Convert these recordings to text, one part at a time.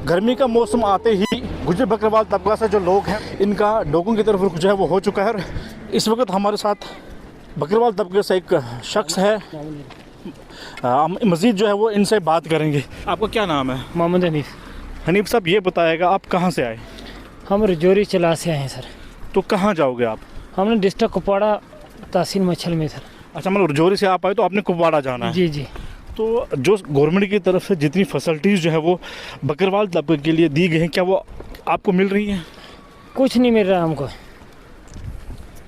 गर्मी का मौसम आते ही गुजर बकरवाल तबका से जो लोग हैं इनका डोगों की तरफ रुख जो है वो हो चुका है। और इस वक्त हमारे साथ बकरवाल तबके से एक शख्स है, हम मज़ीद जो है वो इनसे बात करेंगे। आपका क्या नाम है? मोहम्मद हनीफ। हनीफ साहब ये बताएगा आप कहाँ से आए? हम रजौरी चला से आए हैं सर। तो कहाँ जाओगे आप? हमने डिस्ट्रिक्ट कुपवाड़ा तहसील मच्छल में सर। अच्छा, मतलब रजौरी से आप आए तो आपने कुपवाड़ा जाना है? जी जी। तो जो गवर्नमेंट की तरफ से जितनी फैसिलिटीज़ जो है वो बकरवाल तबके के लिए दी गई हैं, क्या वो आपको मिल रही हैं? कुछ नहीं मिल रहा हमको,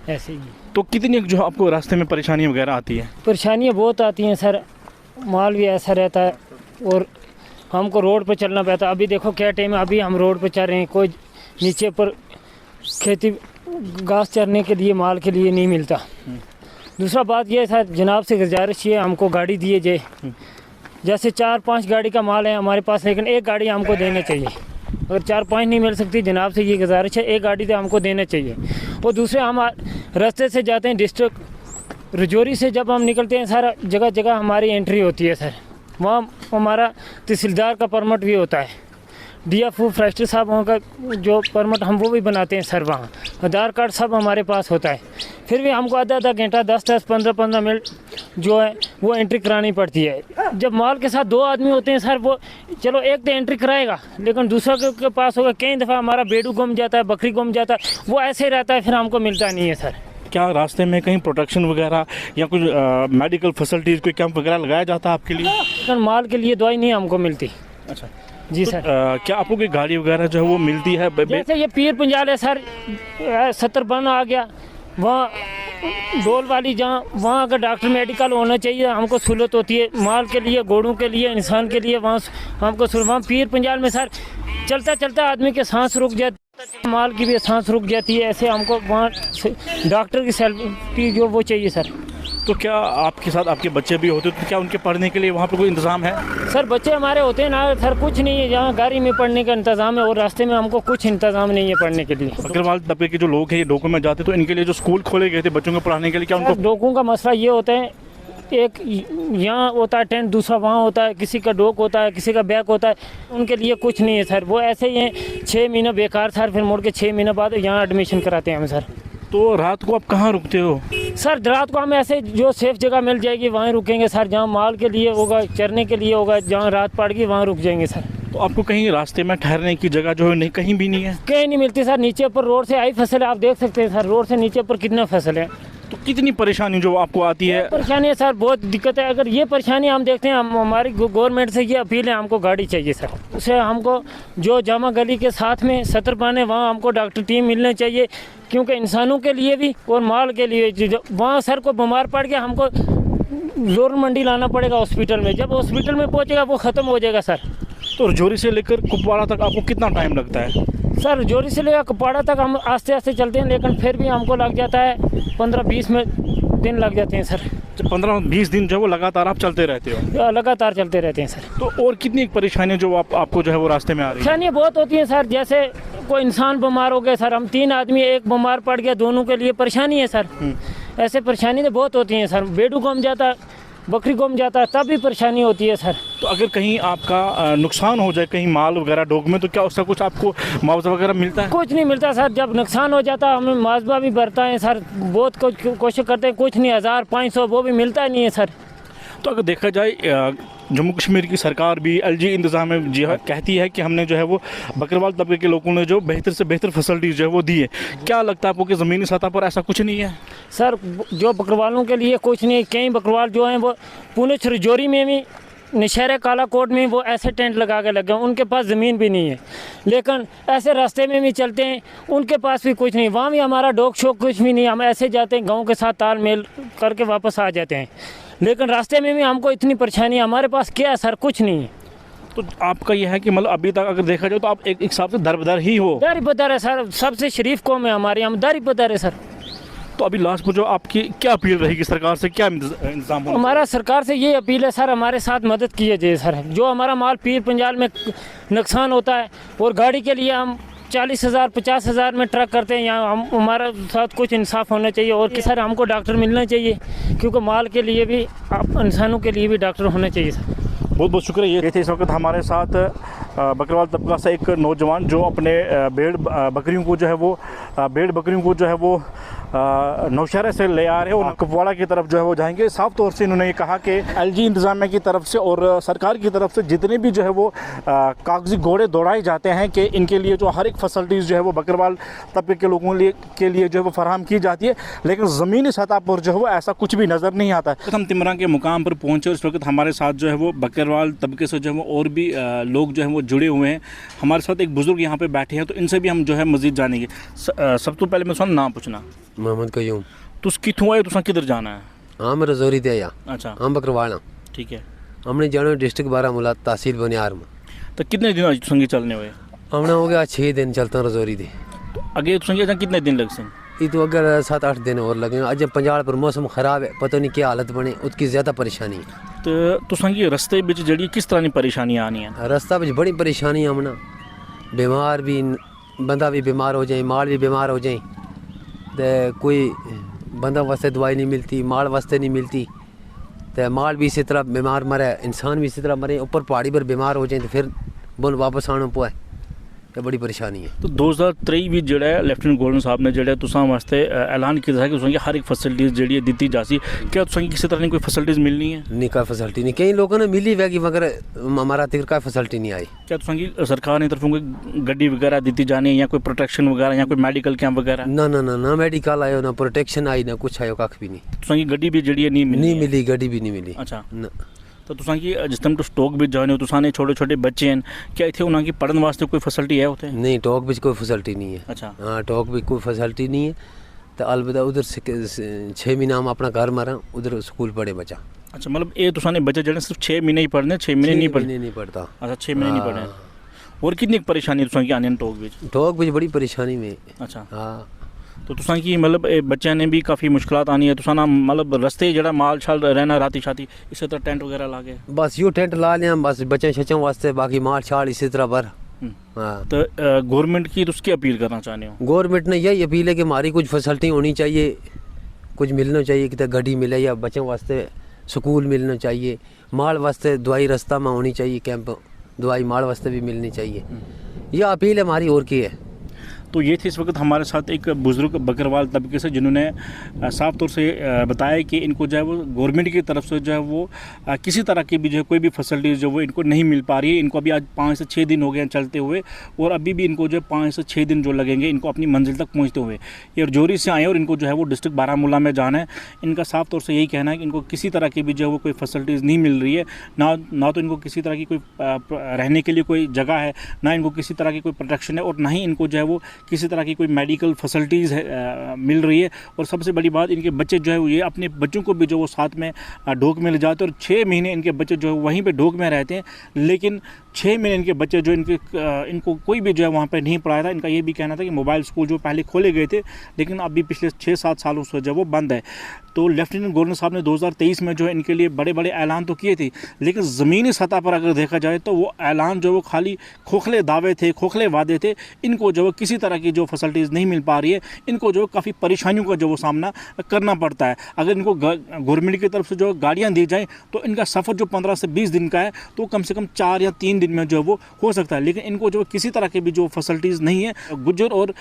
ऐसे ही। तो कितनी जो आपको रास्ते में परेशानियाँ वगैरह आती हैं? परेशानियाँ बहुत आती हैं सर, माल भी ऐसा रहता है और हमको रोड पर चलना पड़ता है। अभी देखो क्या टाइम है, अभी हम रोड पर चल रहे हैं, कोई नीचे पर खेती घास चरने के लिए माल के लिए नहीं मिलता। दूसरा बात यह है सर, जनाब से गुजारिश है हमको गाड़ी दिए जाए। जैसे 4-5 गाड़ी का माल है हमारे पास, लेकिन एक गाड़ी हमको देना चाहिए। अगर 4-5 नहीं मिल सकती, जनाब से ये गुजारिश है एक गाड़ी तो हमको देना चाहिए। और दूसरे हम रास्ते से जाते हैं डिस्ट्रिक्ट रजौरी से, जब हम निकलते हैं सर जगह जगह हमारी एंट्री होती है सर। वहाँ हमारा तहसीलदार का परमिट भी होता है, DFO फॉरेस्टर साहब वहाँ का जो परमिट हम वो भी बनाते हैं सर। वहाँ आधार कार्ड सब हमारे पास होता है, फिर भी हमको आधा घंटा 10-10 15-15 मिनट जो है वो एंट्री करानी पड़ती है। जब माल के साथ 2 आदमी होते हैं सर, वो चलो एक तो एंट्री कराएगा, लेकिन दूसरा के पास होगा। कई दफ़ा हमारा बेडू गुम जाता है, बकरी गुम जाता है, वो ऐसे ही रहता है, फिर हमको मिलता नहीं है सर। क्या रास्ते में कहीं प्रोटेक्शन वगैरह या कुछ मेडिकल फैसिलिटीज़, कोई कैंप वगैरह लगाया जाता है आपके लिए? लेकिन माल के लिए दवाई नहीं हमको मिलती। अच्छा जी तो, सर। क्या आपको कोई गाड़ी वगैरह जो है वो मिलती है? जैसे ये पीर पंजाल है सर, 70 बन आ गया, वहाँ डोल वाली जहाँ, वहाँ अगर डॉक्टर मेडिकल होना चाहिए, हमको सहूलत होती है माल के लिए, घोड़ों के लिए, इंसान के लिए। वहाँ हमको वहाँ पीर पंजाल में सर चलता चलता आदमी के सांस रुक जाती है, माल की भी सांस रुक जाती है। ऐसे हमको वहाँ डॉक्टर की सेफ्टी जो वो चाहिए सर। तो क्या आपके साथ आपके बच्चे भी होते, तो क्या उनके पढ़ने के लिए वहाँ पर कोई इंतज़ाम है? सर बच्चे हमारे होते हैं ना सर, कुछ नहीं है। यहाँ गाड़ी में पढ़ने का इंतज़ाम है और रास्ते में हमको कुछ इंतज़ाम नहीं है पढ़ने के लिए। बकरवाल तबके के जो लोग हैं ये डोकों में जाते, तो इनके लिए जो स्कूल खोले गए थे बच्चों को पढ़ाने के लिए, क्या उनको? डोकों का मसला ये होता है, एक यहाँ होता है टेंट, दूसरा वहाँ होता है, किसी का डोक होता है, किसी का बैग होता है, उनके लिए कुछ नहीं है सर। वो ऐसे ही हैं, 6 महीना बेकार सर, फिर मुड़ के 6 महीने बाद यहाँ एडमिशन कराते हैं हम सर। तो रात को आप कहाँ रुकते हो? सर रात को हम ऐसे जो सेफ जगह मिल जाएगी वहीं रुकेंगे सर, जहाँ माल के लिए होगा, चरने के लिए होगा, जहाँ रात पड़ेगी वहाँ रुक जाएंगे सर। तो आपको कहीं रास्ते में ठहरने की जगह जो है नहीं, कहीं भी नहीं है? कहीं नहीं मिलती सर। नीचे पर रोड से आई फसल है, आप देख सकते हैं सर, रोड से नीचे पर कितना फसल है। तो कितनी परेशानी जो आपको आती है? परेशानी है सर, बहुत दिक्कत है। अगर ये परेशानी हम देखते हैं, हम हमारी गवर्नमेंट से ये अपील है, हमको गाड़ी चाहिए सर। उसे हमको जो जामा गली के साथ में 70 पाने, वहाँ हमको डॉक्टर टीम मिलने चाहिए, क्योंकि इंसानों के लिए भी और माल के लिए। वहाँ सर को बीमार पड़ गया, हमको जोर मंडी लाना पड़ेगा हॉस्पिटल में। जब हॉस्पिटल में पहुँचेगा वो ख़त्म हो जाएगा सर। तो रजौरी से लेकर कुपवाड़ा तक आपको कितना टाइम लगता है? सर रजौरी से लेकर कुपवाड़ा तक हम आस्ते आस्ते चलते हैं, लेकिन फिर भी हमको लग जाता है 15-20 दिन लग जाते हैं सर। 15-20 दिन जो है वो लगातार आप चलते रहते हो? लगातार चलते रहते हैं सर। तो और कितनी परेशानियाँ जो आपको जो है वो रास्ते में आ रही है? परेशानियाँ बहुत होती हैं सर। जैसे कोई इंसान बीमार हो गया सर, हम 3 आदमी, एक बीमार पड़ गया, दोनों के लिए परेशानी है सर। ऐसे परेशानी तो बहुत होती हैं सर। बेडू गुम जाता, बकरी गुम जाता है, तब भी परेशानी होती है सर। तो अगर कहीं आपका नुकसान हो जाए, कहीं माल वगैरह डोग में, तो क्या उसका कुछ आपको मुआवजा वगैरह मिलता है? कुछ नहीं मिलता सर। जब नुकसान हो जाता है हमें मुआवजा भी भरता है सर, बहुत कोशिश करते हैं, कुछ नहीं, 1000-500 वो भी मिलता नहीं है सर। तो अगर देखा जाए जम्मू कश्मीर की सरकार भी LG इंतज़ाम जी कहती है कि हमने जो है वो बकरवाल तबके के लोगों ने जो बेहतर से बेहतर फैसिलिटीज़ जो है वो दी है। क्या लगता है आपको कि ज़मीनी सतह पर ऐसा कुछ नहीं है? सर जो बकरवालों के लिए कुछ नहीं, कई बकरवाल जो हैं वो पुंछ रजौरी में भी, नशहरा कालाकोट में वो ऐसे टेंट लगा के लगे, उनके पास ज़मीन भी नहीं है, लेकिन ऐसे रास्ते में भी चलते हैं, उनके पास भी कुछ नहीं। वहाँ भी हमारा डोक शोक कुछ भी नहीं, हम ऐसे जाते हैं, गाँव के साथ तालमेल करके वापस आ जाते हैं, लेकिन रास्ते में भी हमको इतनी परेशानी, हमारे पास क्या है सर, कुछ नहीं है। तो आपका यह है कि मतलब अभी तक अगर देखा जाए तो आप एक हिसाब से दर ही हो? दर बदर है सर, सबसे शरीफ कौम है हमारी, हम दर बदर है सर। तो अभी लास्ट में जो आपकी क्या अपील रहेगी सरकार से, क्या इंतजाम होगा? हमारा सरकार से ये अपील है सर, हमारे साथ मदद किए जाए सर। जो हमारा माल पीर पंजाल में नुकसान होता है और गाड़ी के लिए हम 40,000-50,000 में ट्रक करते हैं, यहाँ हम हमारा साथ कुछ इंसाफ होना चाहिए। और कि सर हमको डॉक्टर मिलना चाहिए, क्योंकि माल के लिए भी, इंसानों के लिए भी डॉक्टर होना चाहिए सर। बहुत बहुत शुक्रिया। ये थे इस वक्त हमारे साथ बकरवाल तबका से एक नौजवान जो अपने भेड़ बकरियों को जो है वो नौशहरा से ले आ रहे हैं और कुपवाड़ा की तरफ जो है वो जाएंगे। साफ तौर से इन्होंने ये कहा कि एलजी इंतज़ामिया की तरफ से और सरकार की तरफ से जितने भी जो है वो कागजी घोड़े दौड़ाए जाते हैं कि इनके लिए जो हर एक फैसिलिटीज़ जो है वो बकरवाल तबके के लोगों के लिए जो है वो फराहम की जाती है, लेकिन ज़मीनी सतह पर जो है वो ऐसा कुछ भी नज़र नहीं आता है। हम तिमरा के मुकाम पर पहुँचे और इस वक्त हमारे साथ जो है वो बकरवाल तबके से जो है वो और भी लोग जो है वो जुड़े हुए हैं। हमारे साथ एक बुज़ुर्ग यहाँ पर बैठे हैं, तो इनसे भी हम जो है मज़ीद जानेंगे। सब तो पहले मैं सुन नाम पूछना मोहम्मद कयूम। तुस कितों आए, तुसा किधर जाना है? हम रजौरी दे आया। अच्छा, हम बकरवाल। ठीक है। हमने जाना डिस्ट्रिक्ट बारामूला तहसील बनियार में। तो कितने दिन आज तुसंगी चलने हुए? हमने हो गया 6 दिन चलता रजौरी दे। तो आगे तुसंगी जा कितने दिन लग सन? ये तो अगर 7-8 दिन और लगे। आज पंजाब पर मौसम ख़राब है, पता नहीं क्या हालत बने, उसकी ज़्यादा परेशानी है। तो तुसंगी रस्ते बिच जड़ी किस तरह की परेशानियाँ आनी है? रास्ता बिच बड़ी परेशानी हमना, बीमार भी बंदा भी बीमार हो जाए, माल भी बीमार हो जाए, तो कोई बंदा वास्ते दवाई नहीं मिलती, माल वास्ते नहीं मिलती, तो माल भी इसी तरह बीमार मरे, इंसान भी इसी तरह मरे, ऊपर पहाड़ी पर बीमार हो जाए तो फिर बोल वापस आना पाए, ये बड़ी परेशानी है। तो 2023 भी जो है लेफ्टिनेंट गवर्नर साहब ने जो तुसा वास्ते ऐलान किया कि तुसें हर एक फैसिलिटीज़ जी दी जासी, क्या तुसें किसी तरह की कोई फैसिलिटीज़ मिलनी है? नहीं, कोई फैसिलिटी नहीं। कई लोगों ने मिली वैगी मगर हमारा तक कोई फैसिलिटी नहीं आई। क्या तुसें सरकार की तरफों कोई गड्डी वगैरह दी जानी है या कोई प्रोटेक्शन वगैरह या कोई मेडिकल कैंप वगैरह? ना मेडिकल आयो, ना प्रोटेक्शन आई, ना कुछ आयो, कख भी नहीं। तुसें गड्डी भी जी नहीं मिली, गड्डी भी नहीं मिली। अच्छा, तो तुसा की जिस टाइम तो स्टॉक भी जाने हो, तुसाने छोटे छोटे बच्चे हैं, क्या इतने उन्होंने पढ़ने वास्ते कोई फैसिलिटी है होते? नहीं, टॉक भी कोई फैसिलिटी नहीं है। अच्छा, हाँ, टॉक भी कोई फैसिलिटी नहीं है। तो अलबत्ता उधर 6 महीना हम अपना घर मारा, उधर स्कूल पढ़े बच्चा। अच्छा, मतलब ये तुसाने बच्चे जड़े सिर्फ 6 महीने ही पढ़ने, 6 महीने नहीं पढ़ता। अच्छा, 6 महीने नहीं पढ़े। और कितनी परेशानी तुसा की आने टॉक भी बड़ी परेशानी में। अच्छा, हाँ। तो तुसा की मतलब बच्चे ने भी काफ़ी मुश्किलात आनी है, तुसा ना मतलब रस्ते जड़ा माल शाल रहना राती शाती इसी तरह टेंट वगैरह ला के? बस यो टेंट ला लिया बस बच्चे शच्चों वास्ते, बाकी माल शाल इसी तरह भर। हाँ। तो गवर्नमेंट की तो उसकी अपील करना चाहते हो? गवर्नमेंट ने यही अपील है कि हमारी कुछ फैसिलिटी होनी चाहिए, कुछ मिलना चाहिए, कि गड्डी मिले या बच्चों वास्ते स्कूल मिलना चाहिए, माल वास्ते दवाई रास्ता में होनी चाहिए, कैंप दवाई माल वास्ते भी मिलनी चाहिए। यह अपील है हमारी, और की है। तो ये थे इस वक्त हमारे साथ एक बुज़ुर्ग बकरवाल तबके से, जिन्होंने साफ तौर से बताया कि इनको जो है वो गवर्नमेंट की तरफ से जो है वो किसी तरह की भी जो है कोई भी फैसिलिटीज़ जो वो इनको नहीं मिल पा रही है। इनको अभी आज 5 से 6 दिन हो गए हैं चलते हुए, और अभी भी इनको जो है 5 से 6 दिन जो लगेंगे इनको अपनी मंजिल तक पहुँचते हुए। ये रजौरी से आए और इनको जो है वो डिस्ट्रिक्ट बारामूला में जाना है। इनका साफ तौर से यही कहना है कि इनको किसी तरह की भी जो है वो कोई फैसिलिटीज़ नहीं मिल रही है, ना तो इनको किसी तरह की कोई रहने के लिए कोई जगह है, ना इनको किसी तरह की कोई प्रोटेक्शन है, और ना ही इनको जो है वो किसी तरह की कोई मेडिकल फैसिलिटीज़ मिल रही है। और सबसे बड़ी बात, इनके बच्चे जो है ये अपने बच्चों को भी जो वो साथ में ढोक में ले जाते हैं, और 6 महीने इनके बच्चे जो है वहीं पे ढोक में रहते हैं, लेकिन 6 महीने इनके बच्चे जो इनको कोई भी जो है वहाँ पे नहीं पढ़ाया था। इनका ये भी कहना था कि मोबाइल स्कूल जो पहले खोले गए थे, लेकिन अभी पिछले 6-7 सालों से जो वो बंद है। तो लेफ्टिनेंट गवर्नर साहब ने 2023 में जो है इनके लिए बड़े बड़े ऐलान तो किए थे, लेकिन ज़मीनी सतह पर अगर देखा जाए तो वो ऐलान जो वो खाली खोखले दावे थे, खोखले वादे थे। इनको जो किसी तरह की जो फैसिलिटीज़ नहीं मिल पा रही है, इनको जो काफ़ी परेशानियों का जो वो सामना करना पड़ता है। अगर इनको गवर्नमेंट की तरफ से जो गाड़ियाँ दी जाएँ तो इनका सफ़र जो 15 से 20 दिन का है, तो कम से कम 4 या 3 दिन में जो वो हो सकता है, लेकिन इनको जो किसी तरह की भी जो फैसिलिटीज़ नहीं है। गुज्जर और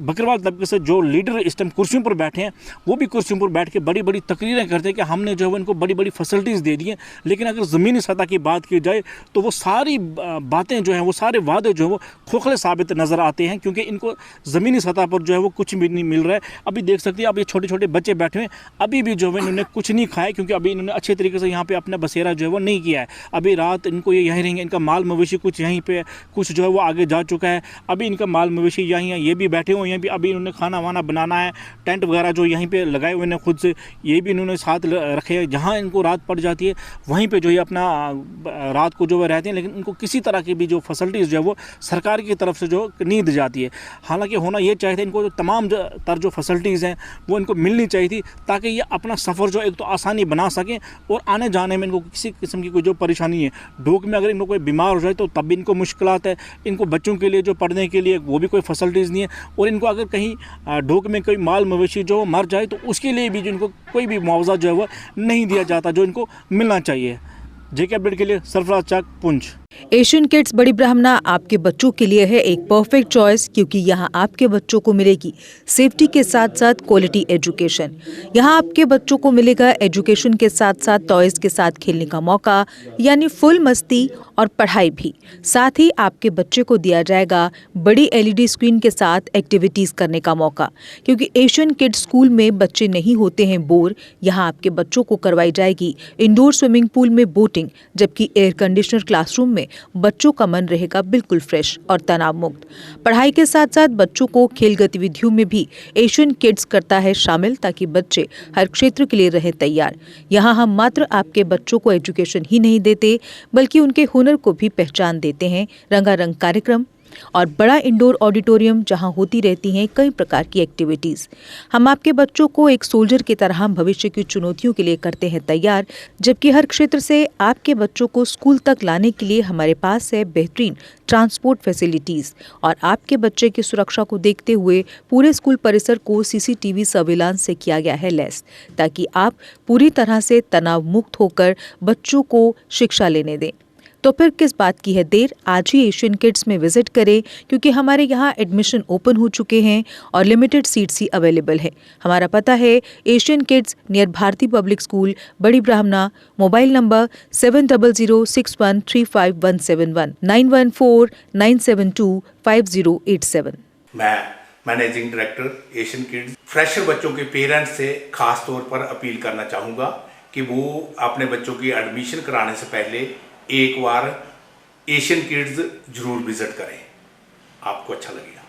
बकरवाल तबके से जो लीडर इस टाइम कुर्सियों पर बैठे हैं, वो भी कुर्सियों पर बैठ के बड़ी बड़ी तकरीरें करते हैं कि हमने जो है इनको बड़ी बड़ी फैसिलिटीज़ दे दी हैं, लेकिन अगर ज़मीनी सतह की बात की जाए तो वो सारी बातें जो हैं, वो सारे वादे जो हैं वो खोखले साबित नज़र आते हैं, क्योंकि इनको ज़मीनी सतह पर जो है वो कुछ भी नहीं मिल रहा है। अभी देख सकते हैं, अब ये छोटे छोटे बच्चे बैठे हुए हैं, अभी भी जो है इन्होंने कुछ नहीं खाया, क्योंकि अभी इन्होंने अच्छे तरीके से यहाँ पे अपना बसेरा जो है वो नहीं किया है। अभी रात इनको ये यहीं रहेंगे, इनका माल मवेशी कुछ यहीं पे, कुछ जो है वो आगे जा चुका है। अभी इनका माल मवेशी यहीं है, ये भी बैठे हुए हैं, भी अभी इन्होंने खाना वाना बनाना है, टेंट वगैरह जो यहीं पे लगाए हुए हैं खुद से, ये भी इन्होंने साथ रखे हैं। जहाँ इनको रात पड़ जाती है वहीं पे जो है अपना रात को जो है रहते हैं, लेकिन इनको किसी तरह की भी जो फैसिलिटीज़ जो है वो सरकार की तरफ से जो नींद जाती है। हालांकि होना ये चाहिए था, इनको जो तमाम जो फैसिलिटीज़ हैं वो इनको मिलनी चाहिए थी, ताकि ये अपना सफ़र जो एक तो आसानी बना सकें, और आने जाने में इनको किसी किस्म की कोई जो परेशानी है। ढोक में अगर इनको कोई बीमार हो जाए तो तब भी इनको मुश्किलात है। इनको बच्चों के लिए जो पढ़ने के लिए वो भी कोई फैसिलिटीज़ नहीं है, और इनको अगर कहीं ढोक में कोई माल मवेशी जो मर जाए तो उसके लिए भी जो इनको कोई भी मुआवजा जो है वो नहीं दिया जाता जो इनको मिलना चाहिए। जेके अपडेट के लिए सरफराज चक, पुंछ। एशियन किड्स बड़ी ब्राह्मणा आपके बच्चों के लिए है एक परफेक्ट चॉइस, क्योंकि यहाँ आपके बच्चों को मिलेगी सेफ्टी के साथ साथ क्वालिटी एजुकेशन। यहाँ आपके बच्चों को मिलेगा एजुकेशन के साथ साथ टॉयज के साथ खेलने का मौका, यानी फुल मस्ती और पढ़ाई भी। साथ ही आपके बच्चे को दिया जाएगा बड़ी LED स्क्रीन के साथ एक्टिविटीज करने का मौका, क्योंकि एशियन किड्स स्कूल में बच्चे नहीं होते हैं बोर। यहाँ आपके बच्चों को करवाई जाएगी इंडोर स्विमिंग पूल में बोटिंग, जबकि एयर कंडीशनर क्लासरूम में बच्चों का मन रहेगा बिल्कुल फ्रेश और तनाव मुक्त। पढ़ाई के साथ साथ बच्चों को खेल गतिविधियों में भी एशियन किड्स करता है शामिल, ताकि बच्चे हर क्षेत्र के लिए रहे तैयार। यहाँ हम मात्र आपके बच्चों को एजुकेशन ही नहीं देते, बल्कि उनके हुनर को भी पहचान देते हैं। रंगारंग कार्यक्रम और बड़ा इंडोर ऑडिटोरियम जहां होती रहती हैं कई प्रकार की एक्टिविटीज। हम आपके बच्चों को एक सोल्जर की तरह भविष्य की चुनौतियों के लिए करते हैं तैयार, जबकि हर क्षेत्र से आपके बच्चों को स्कूल तक लाने के लिए हमारे पास है बेहतरीन ट्रांसपोर्ट फैसिलिटीज। और आपके बच्चे की सुरक्षा को देखते हुए पूरे स्कूल परिसर को CCTV सर्विलांस से किया गया है लैस, ताकि आप पूरी तरह से तनाव मुक्त होकर बच्चों को शिक्षा लेने दें। तो फिर किस बात की है देर, आज ही एशियन किड्स में विजिट करें, क्योंकि हमारे यहाँ एडमिशन ओपन हो चुके हैं और लिमिटेड सीट्स ही अवेलेबल है। हमारा पता है Asian kids near Bharati public school, Bari Brahmana. Mobile number 7006135171, 9149725087। मैं managing director Asian kids fresher बच्चों के पेरेंट्स से खास तौर पर अपील करना चाहूँगा कि वो अपने बच्चों की एडमिशन कराने से पहले एक बार एशियन किड्स जरूर विजिट करें, आपको अच्छा लगेगा।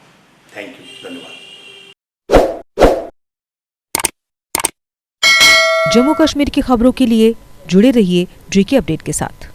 थैंक यू, धन्यवाद। जम्मू कश्मीर की खबरों के लिए जुड़े रहिए JK अपडेट के साथ।